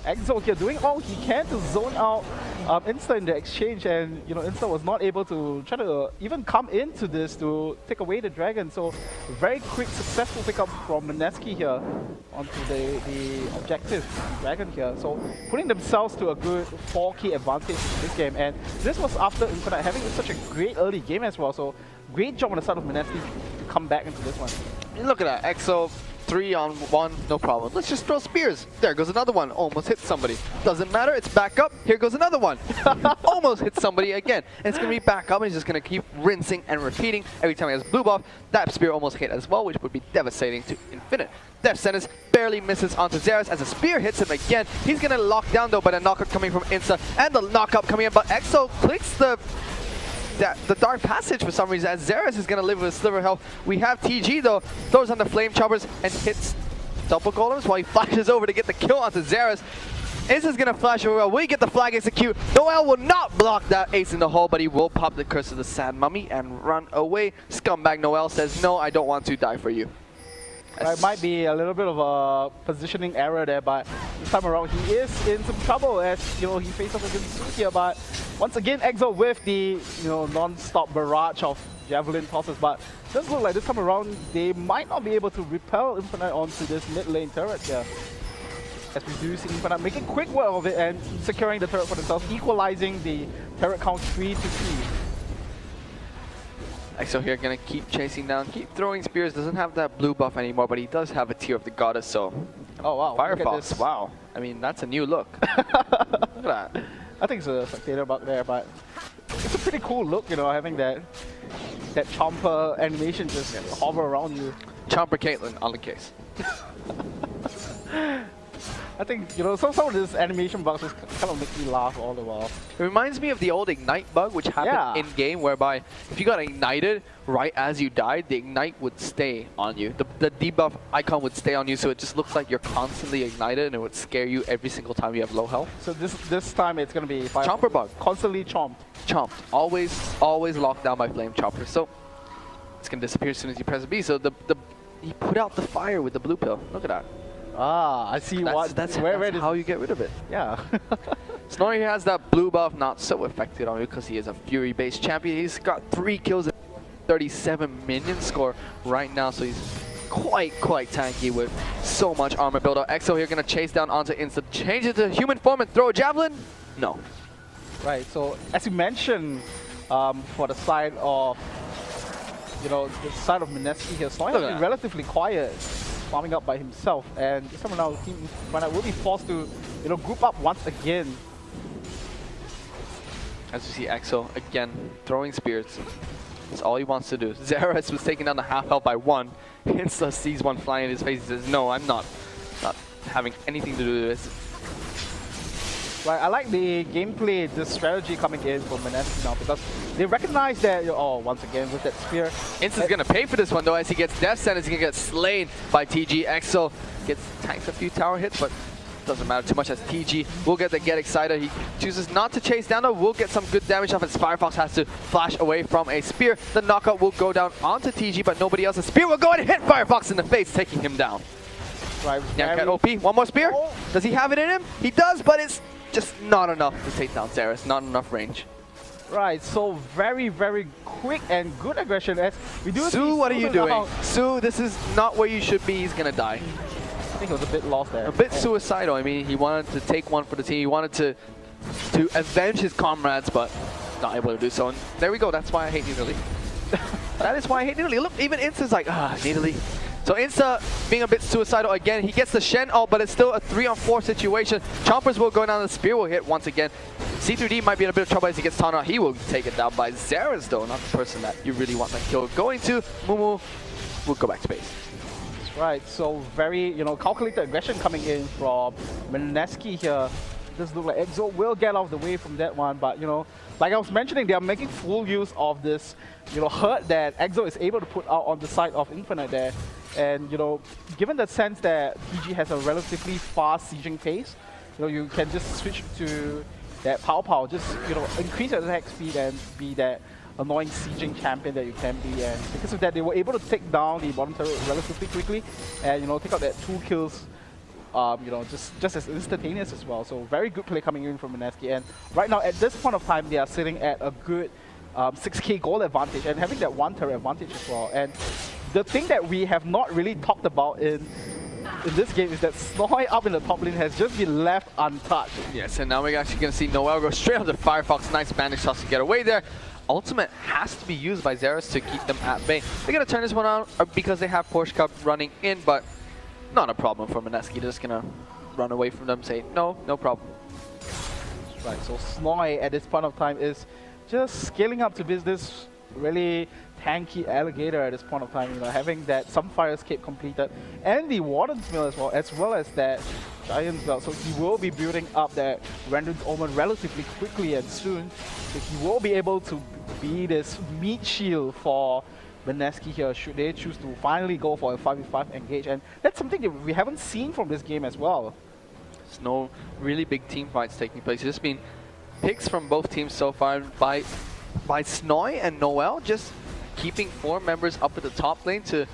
EXO here doing all he can to zone out Insta in the exchange, and you know, Insta was not able to try to even come into this to take away the dragon. So very quick successful pickup from Mineski here onto the objective dragon here. So putting themselves to a good 4K advantage in this game, and this was after Infinite having such a great early game as well. So great job on the side of Mineski to come back into this one. And look at that, EXO 3-on-1, no problem. Let's just throw spears. There goes another one. Almost hit somebody. Doesn't matter. It's back up. Here goes another one. Almost hit somebody again. And it's going to be back up, and he's just going to keep rinsing and repeating. Every time he has blue buff, that spear almost hit as well, which would be devastating to Infinite. Death Sentence barely misses onto Xerath as a spear hits him again. He's going to lock down, though, by the knockup coming from Insta, and the knockup coming in. But EXO clicks the Dark Passage for some reason, as Xerath is going to live with a sliver of health. We have TG though, throws on the Flame Choppers and hits double golems while he flashes over to get the kill onto Xerath. Ace is going to flash over. Will he get the flag execute? Noel will not block that ace in the hole, but he will pop the Curse of the Sad Mummy and run away. Scumbag Noel says, no, I don't want to die for you. It might be a little bit of a positioning error there, but this time around he is in some trouble as you know he faces off against Su here. But once again, EXO with the non-stop barrage of javelin tosses. But it does look like this time around they might not be able to repel Infinite onto this mid lane turret here. As we do see Infinite making quick work of it and securing the turret for themselves, equalizing the turret count 3-3. EXO here gonna keep chasing down, keep throwing spears. Doesn't have that blue buff anymore, but he does have a Tear of the Goddess, so... Oh wow, Firefox, wow. I mean, that's a new look. Look at that. I think it's a spectator bug there, but it's a pretty cool look, you know, having that Chomper animation just hover around you. Chomper Caitlyn on the case. I think, you know, some of this animation bugs just kind of make me laugh all the while. It reminds me of the old Ignite bug, which happened in-game, whereby if you got ignited right as you died, the Ignite would stay on you. The debuff icon would stay on you, so it just looks like you're constantly ignited, and it would scare you every single time you have low health. So this time it's going to be... Chomper bug. Constantly chomped. Chomped. Always locked down by Flame Chopper. So it's going to disappear as soon as you press B. So he put out the fire with the blue pill. Look at that. Ah, I see. That's how you get rid of it. Yeah. Snorri has that blue buff, not so affected on you because he is a Fury-based champion. He's got 3 kills and 37 minion score right now, so he's quite tanky with so much armor build-up. EXO here gonna chase down onto Insta, change it to human form and throw a javelin? No. Right, so as you mentioned, for the side of, you know, the side of Mineski here, Snorri has been relatively quiet, farming up by himself, and this time around Team Infinite will be forced to, you know, group up once again. As you see EXO again throwing spears. That's all he wants to do. Xerath was taken down to half health by 1. Insta sees one flying in his face and says, no, I'm not having anything to do with this. Right, I like the gameplay, the strategy coming in from Mineski now, because they recognize that, oh, once again with that spear. Insta's gonna pay for this one though, as he gets Death Sentence. He's gonna get slain by TG. EXO gets tanked a few tower hits, but doesn't matter too much as TG will get excited. He chooses not to chase down though, will get some good damage off as Firefox has to flash away from a spear. The knockout will go down onto TG, but nobody else. A spear will go and hit Firefox in the face, taking him down. Right, Cat OP, one more spear. Does he have it in him? He does, but it's just not enough to take down Xerath, not enough range. Right, so very, very quick and good aggression as we do see Su, what are you doing? now. Su, this is not where you should be. He's going to die. I think it was a bit lost there. A bit suicidal. I mean, he wanted to take one for the team. He wanted to avenge his comrades, but not able to do so. And there we go. That's why I hate Nidalee. That is why I hate Nidalee. Look, even Insta's like, Nidalee. So Insta being a bit suicidal again. He gets the Shen ult, but it's still a 3-on-4 situation. Chompers will go down. The spear will hit once again. C3D might be in a bit of trouble as he gets taunted out. He will take it down by Zeras, though, not the person that you really want that kill going to. Mumu will go back to base. Right, so very, calculated aggression coming in from Mineski here. It does look like Exo will get off the way from that one, but, like I was mentioning, they are making full use of this, hurt that Exo is able to put out on the side of Infinite there. And, given the sense that PG has a relatively fast sieging pace, you can just switch to that pow, just, increase your attack speed and be that annoying sieging champion that you can be. And because of that, they were able to take down the bottom turret relatively quickly and, take out that 2 kills, just as instantaneous as well. So very good play coming in from Mineski. And right now, at this point of time, they are sitting at a good 6k gold advantage and having that 1 turret advantage as well. And the thing that we have not really talked about in this game is that Snoy up in the top lane has just been left untouched. Yes, and now we're actually going to see Noel go straight on the Firefox. Nice bandage shots to get away there. Ultimate has to be used by Zeros to keep them at bay. They're going to turn this one on because they have Porsche Cup running in, but not a problem for Mineski. They're just going to run away from them, say, no problem. Right, so Snoy at this point of time is just scaling up to business, really tanky alligator at this point of time, having that Sunfire Escape completed and the Warden's Mill as well as that Giant's Belt. So he will be building up that Rendered's Omen relatively quickly and soon. So he will be able to be this meat shield for Mineski here should they choose to finally go for a 5v5 engage. And that's something that we haven't seen from this game as well. There's no really big team fights taking place. It's just been picks from both teams so far by Snoy and Noel, just keeping 4 members up at the top lane to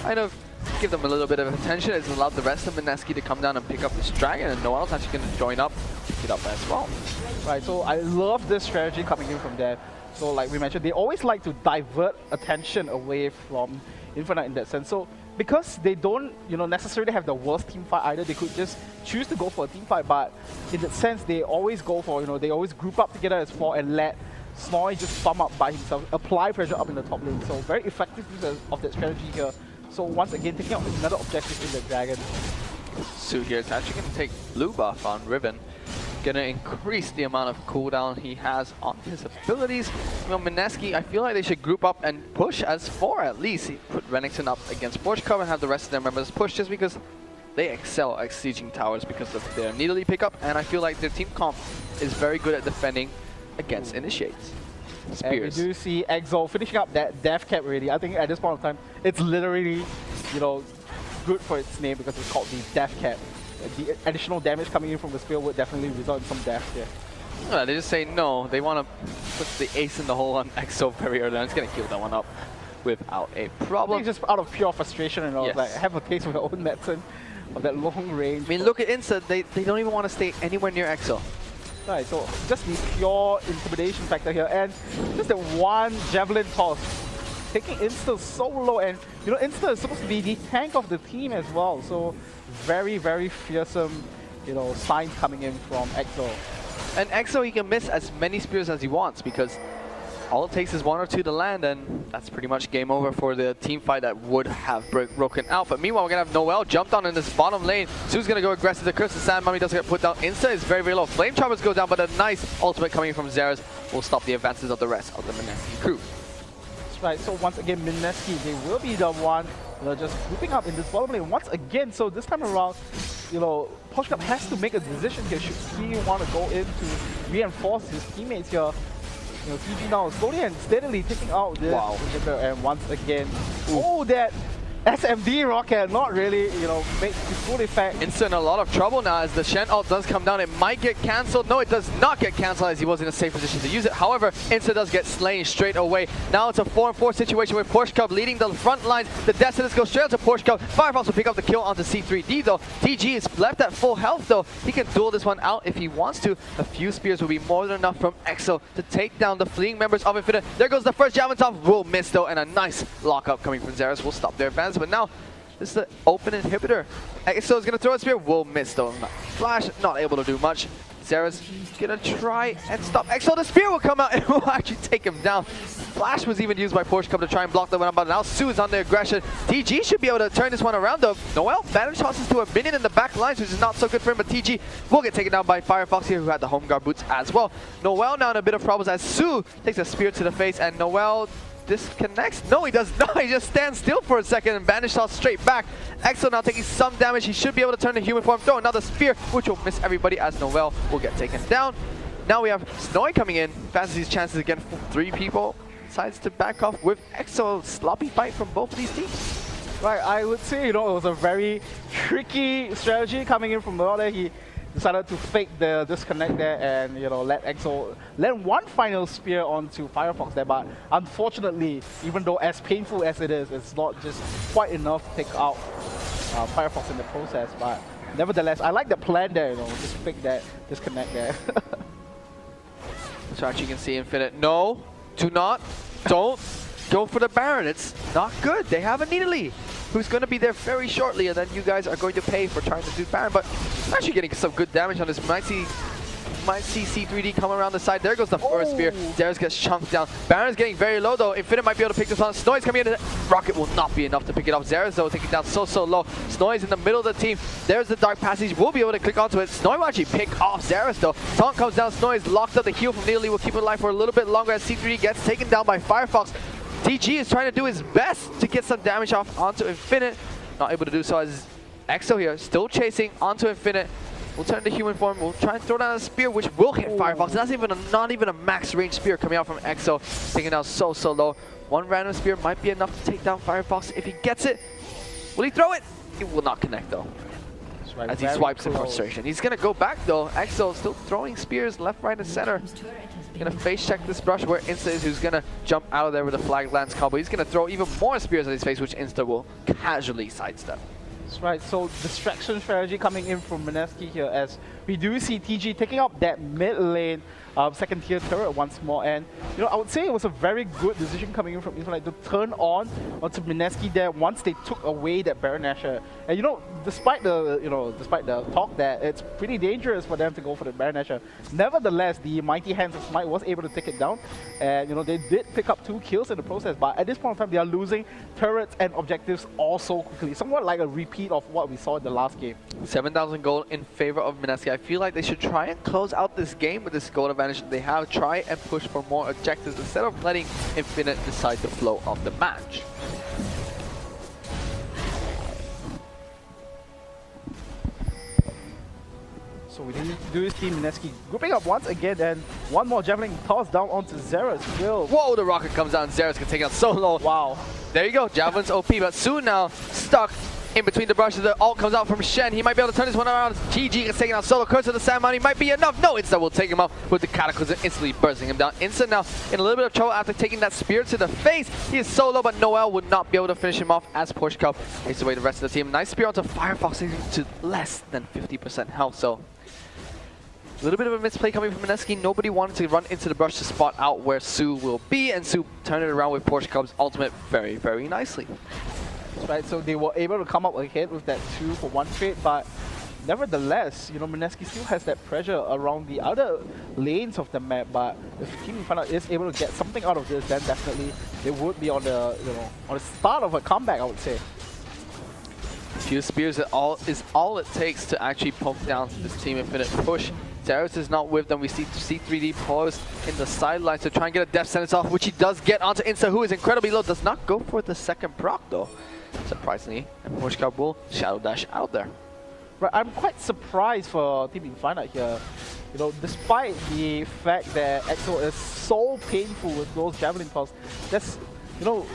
kind of give them a little bit of attention. It's allowed the rest of Mineski to come down and pick up this dragon, and Noel's actually going to join up, pick it up as well. Right, so I love this strategy coming in from there. So like we mentioned, they always like to divert attention away from Infinite in that sense. So because they don't, necessarily have the worst team fight either, they could just choose to go for a team fight. But in that sense, they always go for, they always group up together as 4 and let Snoy just farm up by himself, apply pressure up in the top lane. So very effective use of that strategy here. So once again, taking out another objective in the dragon. Su here is actually going to take blue buff on Riven. Going to increase the amount of cooldown he has on his abilities. Mineski, I feel like they should group up and push as 4 at least. He put Renekton up against Porsche Cover and have the rest of their members push just because they excel at sieging towers because of their Nidalee pickup. And I feel like their team comp is very good at defending against initiates. Spears. And we do see Exo finishing up that death cap already. I think at this point of time, it's literally, good for its name because it's called the death cap. The additional damage coming in from the spear would definitely result in some death here. They just say no. They want to put the ace in the hole on Exo very early on. It's going to kill that one up without a problem. I think just out of pure frustration and all, yes. like have a taste of your own medicine of that long range. I mean, look at Insta. They don't even want to stay anywhere near Exo. Right, so just the pure intimidation factor here, and just that one javelin toss, taking Insta so low, and Insta is supposed to be the tank of the team as well, so very, very fearsome, signs coming in from Exo. And Exo, he can miss as many spears as he wants because all it takes is 1 or 2 to land, and that's pretty much game over for the team fight that would have broken out. But meanwhile, we're going to have Noel jumped on in this bottom lane. Su's going to go aggressive. The Curse of Sand Mummy doesn't get put down. Insta is very, very low. Flame Choppers go down, but a nice ultimate coming from Zeras will stop the advances of the rest of the Mineski crew. That's right. So once again, Mineski, they will be the one just grouping up in this bottom lane once again. So this time around, Porsche Cup has to make a decision here. Should he want to go in to reinforce his teammates here? TG now slowly and steadily taking out this inhibitor, and once again, that SMD rocket not really, make the full effect. Insta in a lot of trouble now as the Shen ult does come down. It might get cancelled. No, it does not get cancelled as he was in a safe position to use it. However, Insta does get slain straight away. Now it's a 4-on-4 situation with Porsche Cub leading the front lines. The Destinus go straight onto Porsche Cub. Firefox will pick up the kill onto C3D though. TG is left at full health though. He can duel this one out if he wants to. A few spears will be more than enough from EXO to take down the fleeing members of Infinite. There goes the first javelin top. Will miss though, and a nice lockup coming from Xerath will stop their advance. But now this is the open inhibitor. EXO is going to throw a spear. Will miss though. Flash not able to do much. Xerath's going to try and stop EXO. The spear will come out and will actually take him down. Flash was even used by Porsche Cub to try and block the one, but now Su is on the aggression. TG should be able to turn this one around though. Noel vanish tosses to a minion in the back lines, which is not so good for him, but TG will get taken down by Firefox here, who had the home guard boots as well. Noel now in a bit of problems as Su takes a spear to the face, and Noel disconnects. No, he does not. He just stands still for a second and vanish toss straight back. EXO now taking some damage. He should be able to turn the human form, throw another spear, which will miss everybody as Noel will get taken down. Now we have Snowy coming in. Fancies his chances again for 3 people. Decides to back off with EXO. Sloppy fight from both of these teams. Right, I would say, it was a very tricky strategy coming in from Noel there. He decided to fake the disconnect there and, let EXO land one final spear onto Firefox there. But unfortunately, even though as painful as it is, it's not just quite enough to take out Firefox in the process. But nevertheless, I like the plan there, just fake that disconnect there. So actually you can see Infinite. No, don't go for the Baron. It's not good. They have a Nidalee who's going to be there very shortly, and then you guys are going to pay for trying to do Baron. But I'm actually getting some good damage on this. Might see C3D come around the side. There goes the first spear. Xerath gets chunked down. Baron's getting very low though. Infinite might be able to pick this on. Snowy's coming in. Rocket will not be enough to pick it up. Xerath though taking down so low. Snowy's in the middle of the team. There's the Dark Passage. We'll be able to click onto it. Snowy will actually pick off Xerath though. Taunt comes down. Snowy's locked up. The heal from Nidalee will keep it alive for a little bit longer as C3D gets taken down by Firefox. TG is trying to do his best to get some damage off onto Infinite. Not able to do so as EXO here still chasing onto Infinite. We'll turn to human form. We'll try and throw down a spear, which will hit Firefox. And that's not even a max range spear coming out from EXO, taking down so low. One random spear might be enough to take down Firefox if he gets it. Will he throw it? He will not connect though. Right, as he swipes in frustration. He's gonna go back though. EXO still throwing spears left, right, and center. Gonna face check this brush where Insta is, who's gonna jump out of there with a flag lance combo. He's gonna throw even more spears at his face, which Insta will casually sidestep. That's right, so distraction strategy coming in from Mineski here as we do see TG taking up that mid lane second tier turret once more, and I would say it was a very good decision coming in from Infinite to turn onto Mineski there once they took away that Baron Asher. And despite the talk that it's pretty dangerous for them to go for the Baron Asher, nevertheless the Mighty Hands of Smite was able to take it down, and they did pick up 2 kills in the process. But at this point in time, they are losing turrets and objectives also quickly, somewhat like a repeat of what we saw in the last game. 7,000 gold in favor of Mineski. I feel like they should try and close out this game with this gold advantage they have. Try and push for more objectives instead of letting Infinite decide the flow of the match. So we do see Mineski grouping up once again, and one more javelin tossed down onto Xerath. Whoa, the rocket comes down. Xerath can take out so low. Wow. There you go. Javelin's OP, but soon now stuck in between the brushes. The ult comes out from Shen. He might be able to turn this one around. TG gets taken out solo. Curse of the Sandman. He might be enough. No, Insta will take him out with the Cataclysm, instantly bursting him down. Insta now in a little bit of trouble after taking that spear to the face. He is solo, but Noel would not be able to finish him off as Porsche Cub takes away the rest of the team. Nice spear onto Firefox to less than 50% health. So a little bit of a misplay coming from Mineski. Nobody wanted to run into the brush to spot out where Su will be, and Su turned it around with Porsche Cub's ultimate very, very nicely. Right, so they were able to come up ahead with that 2 for 1 trade, but nevertheless, Mineski still has that pressure around the other lanes of the map. But if Team Infinite is able to get something out of this, then definitely they would be on the on the start of a comeback, I would say. Few spears is all it takes to actually poke down this Team Infinite push. Xerath is not with them. We see C3D paused in the sidelines to try and get a death sentence off, which he does get onto Insta, who is incredibly low. Does not go for the second proc though, surprisingly. And Porsche Cub will shadow dash out there. Right, I'm quite surprised for Team Infinite here. Despite the fact that EXO is so painful with those javelin toss, that's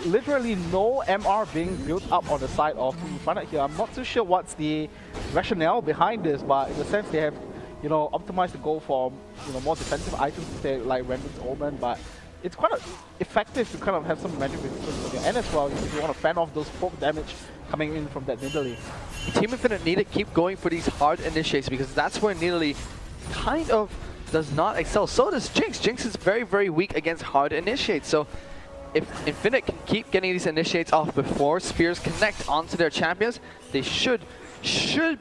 literally no MR being built up on the side of Team Infinite here. I'm not too sure what's the rationale behind this, but in the sense they have, optimized to go for, more defensive items instead, like Remnant's Omen, but it's quite effective to kind of have some magic resistance on your end as well if you want to fan off those poke damage coming in from that Nidalee. Team Infinite need to keep going for these hard initiates because that's where Nidalee kind of does not excel. So does Jinx. Jinx is very, very weak against hard initiates. So if Infinite can keep getting these initiates off before spears connect onto their champions, they should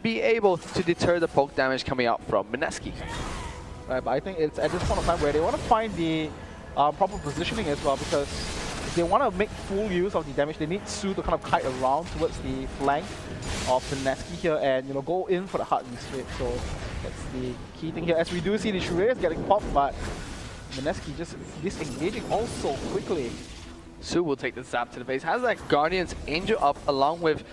be able to deter the poke damage coming out from Mineski. Right, but I think it's at this point of time where they want to find the proper positioning as well, because if they want to make full use of the damage, they need Su to kind of kite around towards the flank of Mineski here and go in for the hard initiate. So that's the key thing here. As we do see the Shurayas getting popped, but Mineski just disengaging also quickly. Su will take the zap to the base. Has that Guardian's Angel up along with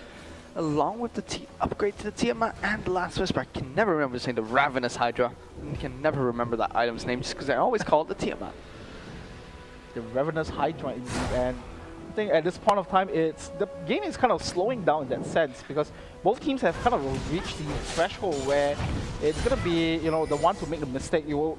the upgrade to the Tiamat and the Last Whisper. I can never remember saying the Ravenous Hydra. I can never remember that item's name just because I always call it the Tiamat. The Ravenous Hydra indeed, and I think at this point of time the game is kind of slowing down in that sense because both teams have kind of reached the threshold where it's going to be, the one to make the mistake, you will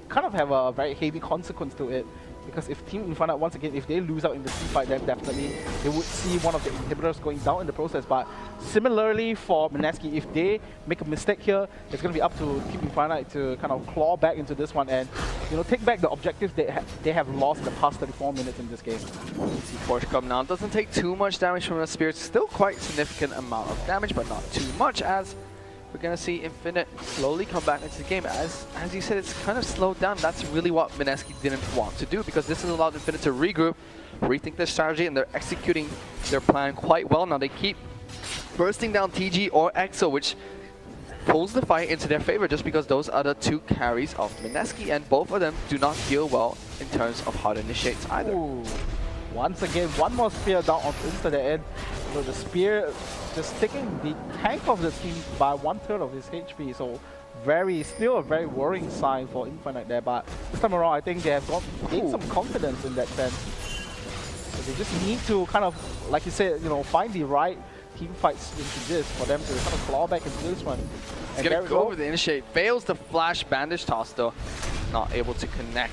kind of have a very heavy consequence to it. Because if Team Infinite, once again, if they lose out in the team fight, then definitely they would see one of the inhibitors going down in the process. But similarly for Mineski, if they make a mistake here, it's going to be up to Team Infinite to kind of claw back into this one and take back the objectives they have lost in the past 34 minutes in this game. See Porsche come now. Doesn't take too much damage from the Spirit. Still quite significant amount of damage, but not too much as we're going to see Infinite slowly come back into the game. As you said, it's kind of slowed down. That's really what Mineski didn't want to do because this has allowed Infinite to regroup, rethink their strategy, and they're executing their plan quite well. Now they keep bursting down TG or EXO, which pulls the fight into their favor just because those are the two carries of Mineski, and both of them do not deal well in terms of hard initiates either. Ooh. Once again, one more spear down into the end. So the spear just taking the tank of the team by 1/3 of his HP. So still a very worrying sign for Infinite there. But this time around, I think they have gained some confidence in that sense. So they just need to kind of, like you said, find the right team fights into this for them to kind of claw back into this one. He's gonna go over the initiate. Fails the flash bandage toss though. Not able to connect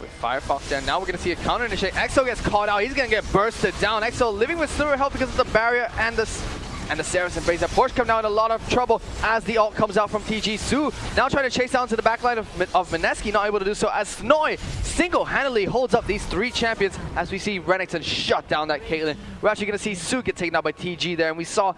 with Firefox there. Now we're going to see a counter initiate. EXO gets caught out. He's going to get bursted down. EXO living with silver health because of the barrier and the Saracen Brace. Porsche come now in a lot of trouble as the ult comes out from TG. Su now trying to chase down to the backline of Mineski, not able to do so as Snoy single-handedly holds up these three champions as we see Renekton shut down that Caitlyn. We're actually going to see Su get taken out by TG there, and we saw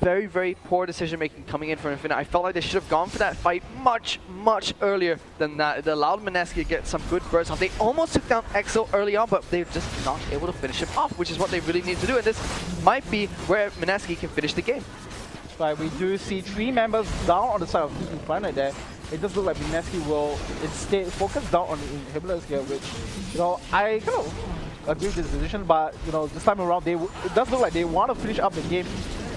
very, very poor decision-making coming in from Infinite. I felt like they should have gone for that fight much, much earlier than that. It allowed Mineski to get some good bursts off. They almost took down EXO early on, but they're just not able to finish him off, which is what they really need to do. And this might be where Mineski can finish the game. Right, we do see 3 members down on the side of Team Infinite there. It does look like Mineski will instead focus down on the inhibitors here, which, I kind of agree with this decision, but, this time around, it does look like they want to finish up the game.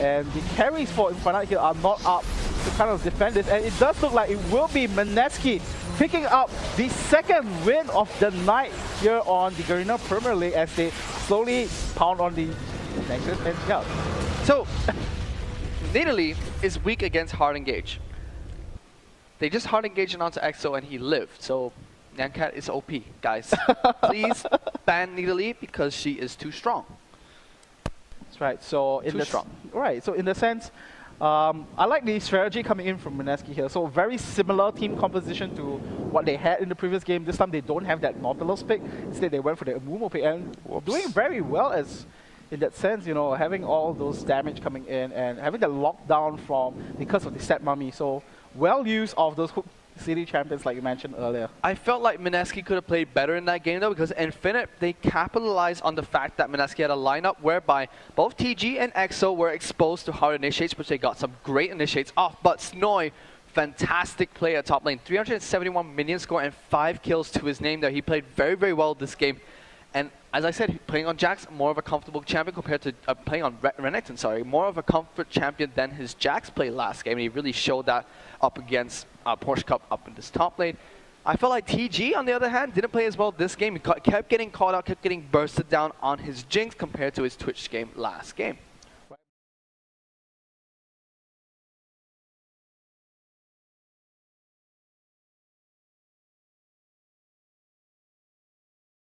And the carries for Infinite here are not up to kind of defend this. And it does look like it will be Mineski picking up the second win of the night here on the Garena Premier League as they slowly pound on the Nexus and Scout. So, Nidalee is weak against hard engage. They just hard engaged onto EXO and he lived. So, Nyancat is OP, guys. Please ban Nidalee because she is too strong. Right, so in the sense, I like the strategy coming in from Mineski here. So very similar team composition to what they had in the previous game. This time they don't have that Nautilus pick. Instead they went for the Amumu pick and doing very well as in that sense, having all those damage coming in and having the lockdown because of the Set Mummy. So well used of those hook city champions like you mentioned earlier. I felt like Mineski could have played better in that game though because Infinite, they capitalized on the fact that Mineski had a lineup whereby both TG and EXO were exposed to hard initiates, which they got some great initiates off, but Snoy, fantastic play at top lane. 371 minion score and 5 kills to his name there. He played very, very well this game. And as I said, playing on Jax, more of a comfortable champion compared to playing on Renekton, sorry. More of a comfort champion than his Jax play last game. And he really showed that up against Porsche Cup up in this top lane. I felt like TG, on the other hand, didn't play as well this game. He kept getting called out, kept getting bursted down on his Jinx compared to his Twitch game last game.